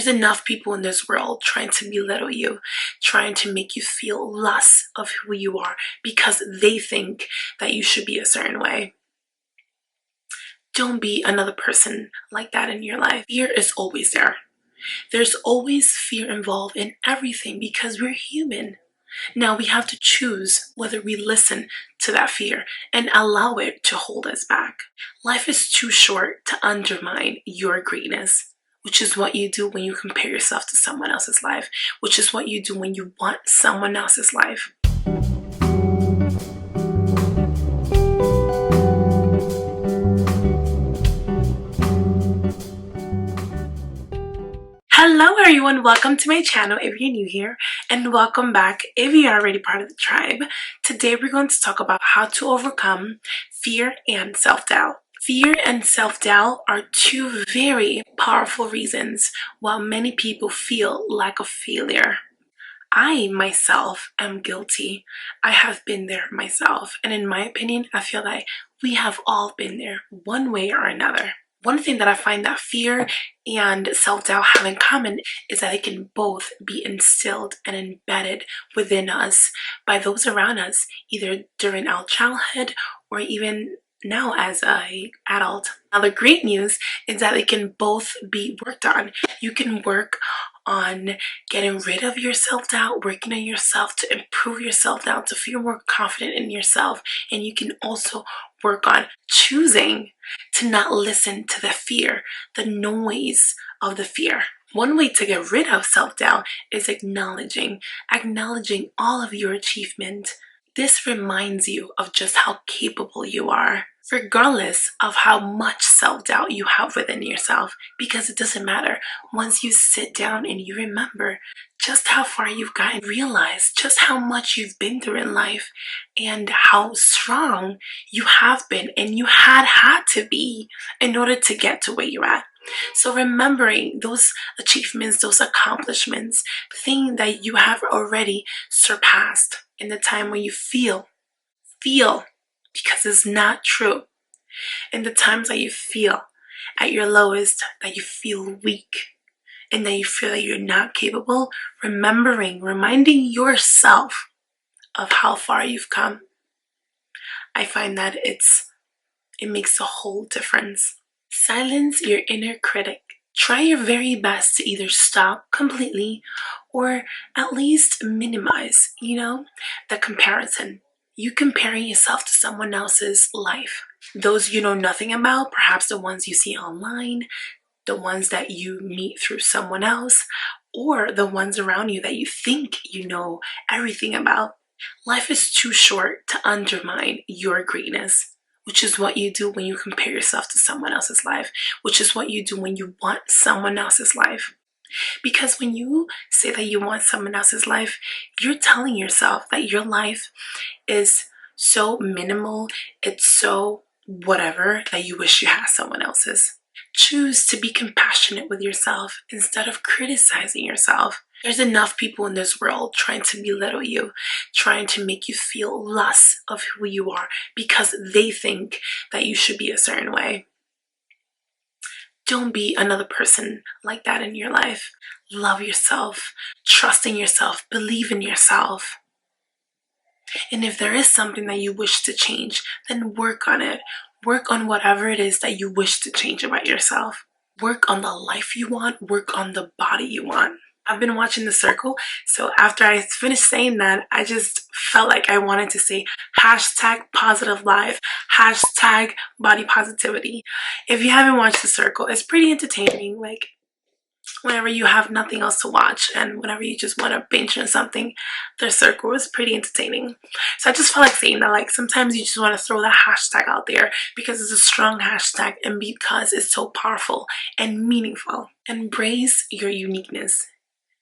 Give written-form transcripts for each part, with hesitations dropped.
There's enough people in this world trying to belittle you, trying to make you feel less of who you are because they think that you should be a certain way. Don't be another person like that in your life. Fear is always there. There's always fear involved in everything because we're human. Now we have to choose whether we listen to that fear and allow it to hold us back. Life is too short to undermine your greatness, which is what you do when you compare yourself to someone else's life, which is what you do when you want someone else's life. Hello everyone, welcome to my channel if you're new here, and welcome back if you're already part of the tribe. Today we're going to talk about how to overcome fear and self-doubt. Fear and self-doubt are two very powerful reasons why many people feel like a failure. I myself am guilty. I have been there myself, and in my opinion, I feel like we have all been there one way or another. One thing that I find that fear and self-doubt have in common is that they can both be instilled and embedded within us by those around us, either during our childhood or even now as an adult. Now the great news is that they can both be worked on. You can work on getting rid of your self-doubt, working on yourself to improve your self-doubt, to feel more confident in yourself. And you can also work on choosing to not listen to the fear, the noise of the fear. One way to get rid of self-doubt is acknowledging all of your achievement. This reminds you of just how capable you are, regardless of how much self-doubt you have within yourself, because it doesn't matter. Once you sit down and you remember just how far you've gotten, realize just how much you've been through in life and how strong you have been and you had to be in order to get to where you're at. So remembering those achievements, those accomplishments, things that you have already surpassed in the time when you feel, because it's not true. In the times that you feel at your lowest, that you feel weak, and that you feel that you're not capable, reminding yourself of how far you've come. I find that it makes a whole difference. Silence your inner critic. Try your very best to either stop completely or at least minimize, the comparison. You comparing yourself to someone else's life. Those you know nothing about, perhaps the ones you see online, the ones that you meet through someone else, or the ones around you that you think you know everything about. Life is too short to undermine your greatness, which is what you do when you compare yourself to someone else's life, which is what you do when you want someone else's life. Because when you say that you want someone else's life, you're telling yourself that your life is so minimal, it's so whatever, that you wish you had someone else's. Choose to be compassionate with yourself instead of criticizing yourself. There's enough people in this world trying to belittle you, trying to make you feel less of who you are because they think that you should be a certain way. Don't be another person like that in your life. Love yourself, trust in yourself, believe in yourself. And if there is something that you wish to change, then work on it. Work on whatever it is that you wish to change about yourself. Work on the life you want. Work on the body you want. I've been watching The Circle, so after I finished saying that, I just felt like I wanted to say #positive life, #body positivity. If you haven't watched The Circle, it's pretty entertaining. Like, whenever you have nothing else to watch and whenever you just want to binge on something, The Circle is pretty entertaining. So I just felt like saying that, like, sometimes you just want to throw that hashtag out there because it's a strong hashtag and because it's so powerful and meaningful. Embrace your uniqueness,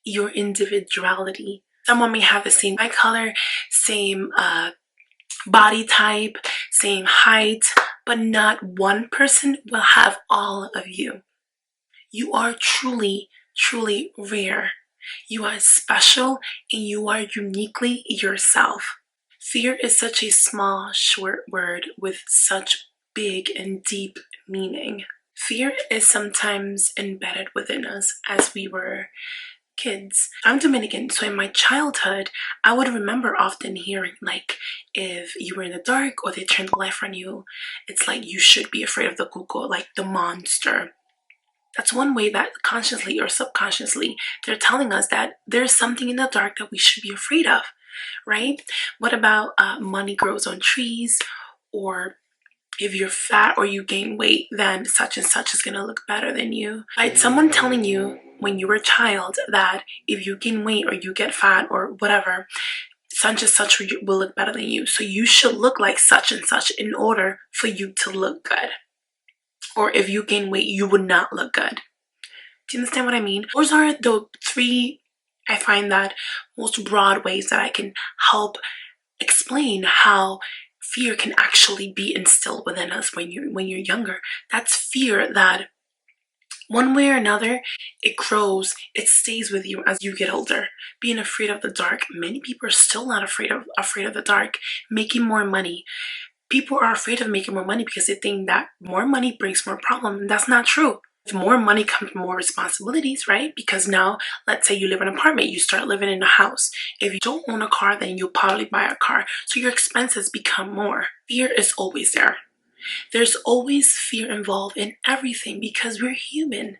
your individuality. Someone may have the same eye color, same body type, same height, but not one person will have all of you. You are truly, truly rare. You are special and you are uniquely yourself. Fear is such a small, short word with such big and deep meaning. Fear is sometimes embedded within us as we were kids. I'm Dominican, so in my childhood, I would remember often hearing like, if you were in the dark or they turned the light on you, it's like you should be afraid of the cuco, like the monster. That's one way that consciously or subconsciously they're telling us that there's something in the dark that we should be afraid of, right? What about money grows on trees, or if you're fat or you gain weight, then such and such is going to look better than you. Right? Someone telling you when you were a child that if you gain weight or you get fat or whatever, such and such will look better than you. So you should look like such and such in order for you to look good. Or if you gain weight, you would not look good. Do you understand what I mean? Those are the three, I find, that most broad ways that I can help explain how fear can actually be instilled within us when you're younger. That's fear that one way or another, it grows, it stays with you as you get older. Being afraid of the dark. Many people are still not afraid of the dark. Making more money. People are afraid of making more money because they think that more money brings more problem. And that's not true. With more money comes more responsibilities, right? Because now, let's say you live in an apartment, you start living in a house. If you don't own a car, then you'll probably buy a car. So your expenses become more. Fear is always there. There's always fear involved in everything because we're human.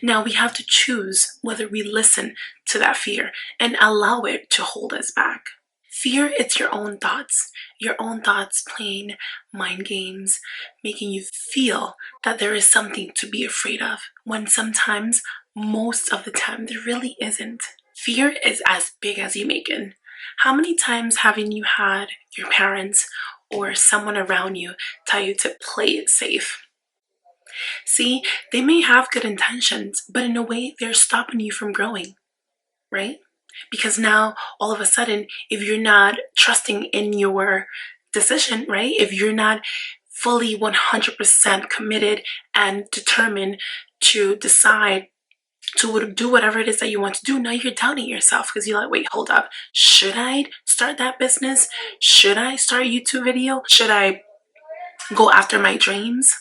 Now we have to choose whether we listen to that fear and allow it to hold us back. Fear, it's your own thoughts playing mind games, making you feel that there is something to be afraid of, when sometimes, most of the time, there really isn't. Fear is as big as you make it. How many times haven't you had your parents or someone around you tell you to play it safe? See, they may have good intentions, but in a way, they're stopping you from growing, right? Because now, all of a sudden, if you're not trusting in your decision, right? If you're not fully 100% committed and determined to decide to do whatever it is that you want to do, now you're doubting yourself because you're like, wait, hold up. Should I start that business? Should I start a YouTube video? Should I go after my dreams?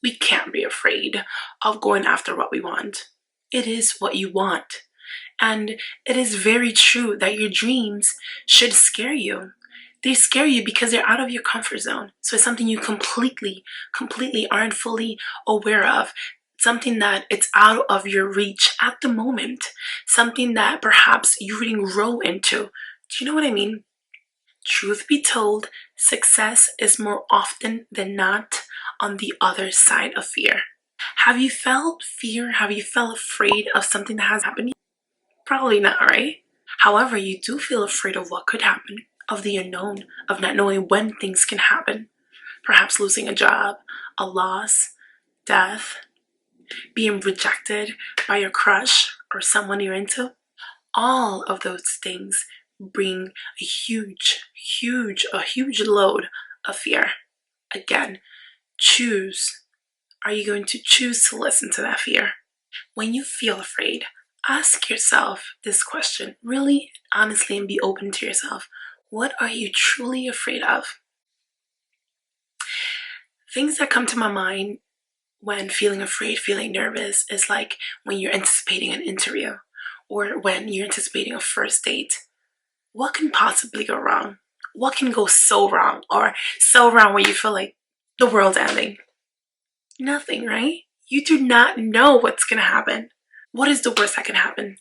We can't be afraid of going after what we want. It is what you want. And it is very true that your dreams should scare you. They scare you because they're out of your comfort zone. So it's something you completely aren't fully aware of. Something that it's out of your reach at the moment. Something that perhaps you didn't grow into. Do you know what I mean? Truth be told, success is more often than not on the other side of fear. Have you felt fear? Have you felt afraid of something that has happened? Probably not, right? However, you do feel afraid of what could happen, of the unknown, of not knowing when things can happen. Perhaps losing a job, a loss, death, being rejected by your crush or someone you're into. All of those things bring a huge load of fear. Again, choose. Are you going to choose to listen to that fear? When you feel afraid, ask yourself this question, really honestly, and be open to yourself. What are you truly afraid of? Things that come to my mind when feeling afraid, feeling nervous, is like when you're anticipating an interview or when you're anticipating a first date. What can possibly go wrong? What can go so wrong, or so wrong where you feel like the world's ending? Nothing, right? You do not know what's going to happen. What is the worst that can happen?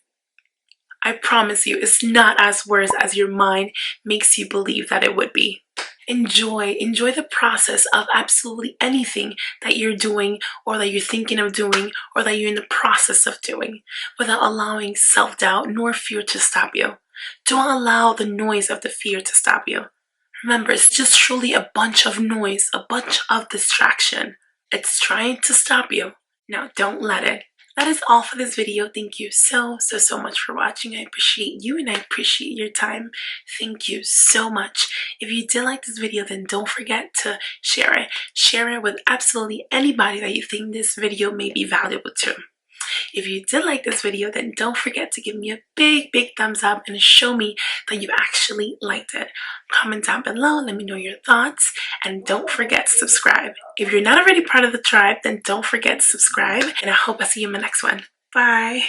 I promise you, it's not as worse as your mind makes you believe that it would be. Enjoy the process of absolutely anything that you're doing, or that you're thinking of doing, or that you're in the process of doing, without allowing self-doubt nor fear to stop you. Don't allow the noise of the fear to stop you. Remember, it's just truly a bunch of noise, a bunch of distraction. It's trying to stop you. Now, don't let it. That is all for this video. Thank you so much for watching. I appreciate you and I appreciate your time. Thank you so much. If you did like this video, then don't forget to share it. Share it with absolutely anybody that you think this video may be valuable to. If you did like this video, then don't forget to give me a big thumbs up and show me that you actually liked it. Comment down below, let me know your thoughts, and don't forget to subscribe. If you're not already part of the tribe, then don't forget to subscribe, and I hope I see you in my next one. Bye!